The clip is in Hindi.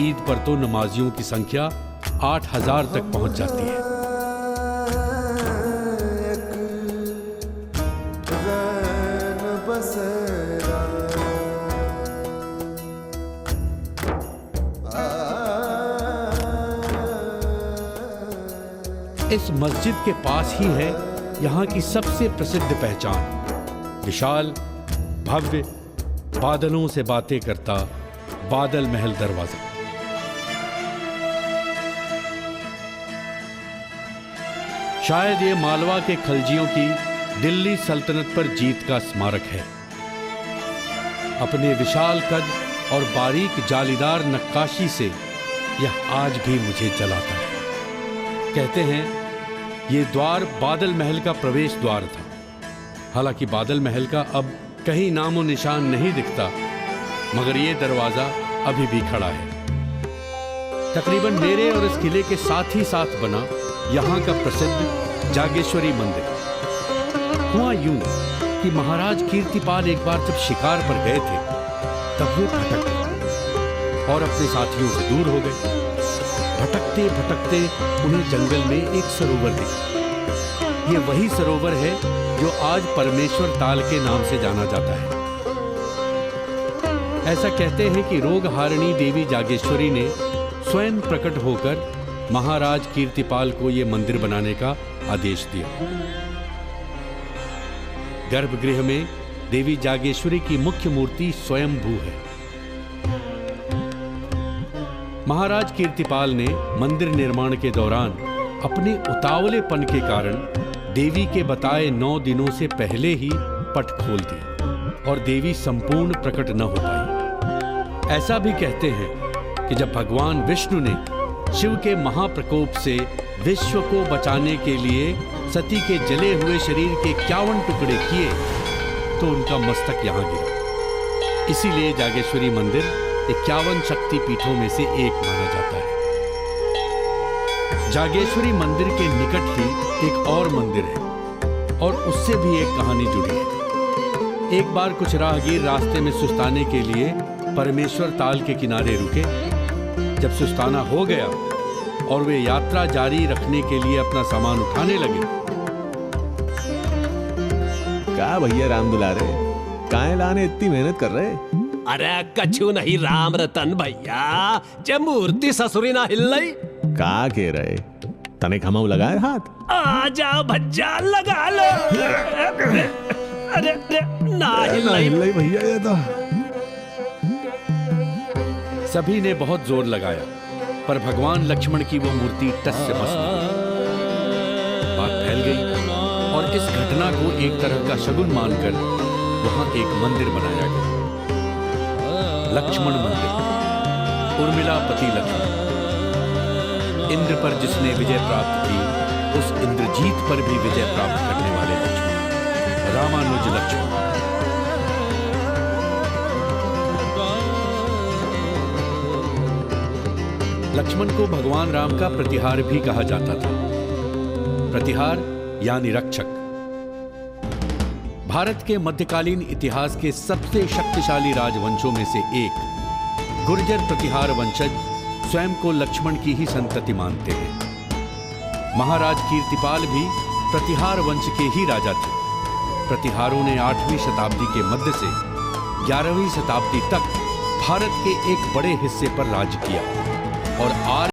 ईद पर तो नमाजियों की संख्या 8,000 तक पहुंच जाती है। इस मस्जिद के पास ही है यहाँ की सबसे प्रसिद्ध पहचान, विशाल भव्य बादलों से बातें करता बादल महल दरवाजा। शायद ये मालवा के खलजियों की दिल्ली सल्तनत पर जीत का स्मारक है। अपने विशाल कद और बारीक जालीदार नक्काशी से यह आज भी मुझे जलाता है। कहते हैं ये द्वार बादल महल का प्रवेश द्वार था। हालांकि बादल महल का अब कहीं नामो निशान नहीं दिखता, मगर ये दरवाजा अभी भी खड़ा है। तकरीबन मेरे और इस किले के साथ ही साथ बना यहाँ का प्रसिद्ध जागेश्वरी मंदिर। हुआ यूं कि महाराज कीर्तिपाल एक बार जब शिकार पर गए थे तब वे भटक गए और अपने साथियों से दूर हो गए। भटकते भटकते उन्हें जंगल में एक सरोवर दिखा। ये वही सरोवर है जो आज परमेश्वर ताल के नाम से जाना जाता है। ऐसा कहते हैं कि रोगहारिणी देवी जागेश्वरी ने स्वयं प्रकट होकर महाराज कीर्तिपाल को यह मंदिर बनाने का आदेश दिया। गर्भगृह में देवी जागेश्वरी की मुख्य मूर्ति स्वयंभू है। महाराज कीर्तिपाल ने मंदिर निर्माण के दौरान अपने उतावलेपन के कारण देवी के बताए 9 दिनों से पहले ही पट खोल दी और देवी संपूर्ण प्रकट न हो पाई। ऐसा भी कहते हैं कि जब भगवान विष्णु ने शिव के महाप्रकोप से विश्व को बचाने के लिए सती के जले हुए शरीर के 51 टुकड़े किए तो उनका मस्तक यहां गिरा। इसीलिए जागेश्वरी मंदिर 51 शक्ति पीठों में से एक माना जाता है। जागेश्वरी मंदिर के निकट ही एक और मंदिर है और उससे भी एक कहानी जुड़ी है। एक बार कुछ राहगीर रास्ते में सुस्ताने के लिए परमेश्वर ताल के किनारे रुके। जब सुस्ताना हो गया और वे यात्रा जारी रखने के लिए अपना सामान उठाने लगे। क्या भैया राम दुलारे, काहे लाने इतनी मेहनत कर रहे? अरे कछु नहीं राम रतन भैया, जब मूर्ति ससुरी ना हिल रही। का कह रहे? तने खमाऊ लगाए हाथ? आ जाओ भज्जा लगा लो। अरे ना हिल रही भैया ये तो। सभी ने बहुत जोर लगाया पर भगवान लक्ष्मण की वो मूर्ति टस से बस गई। बात फैल गई और इस घटना को एक तरह का शगुन मानकर वहां एक मंदिर बनाया गया, लक्ष्मण मंदिर। उर्मिला पति लक्ष्मण, इंद्र पर जिसने विजय प्राप्त की उस इंद्रजीत पर भी विजय प्राप्त करने वाले लक्ष्मण, रामानुज लक्ष्मण। लक्ष्मण को भगवान राम का प्रतिहार भी कहा जाता था। प्रतिहार यानी रक्षक। भारत के मध्यकालीन इतिहास के सबसे शक्तिशाली राजवंशों में से एक गुर्जर प्रतिहार वंशज स्वयं को लक्ष्मण की ही संतति मानते हैं। महाराज कीर्तिपाल भी प्रतिहार वंश के ही राजा थे। प्रतिहारों ने 8वीं शताब्दी के मध्य से 11वीं शताब्दी तक भारत के एक बड़े हिस्से पर राज किया और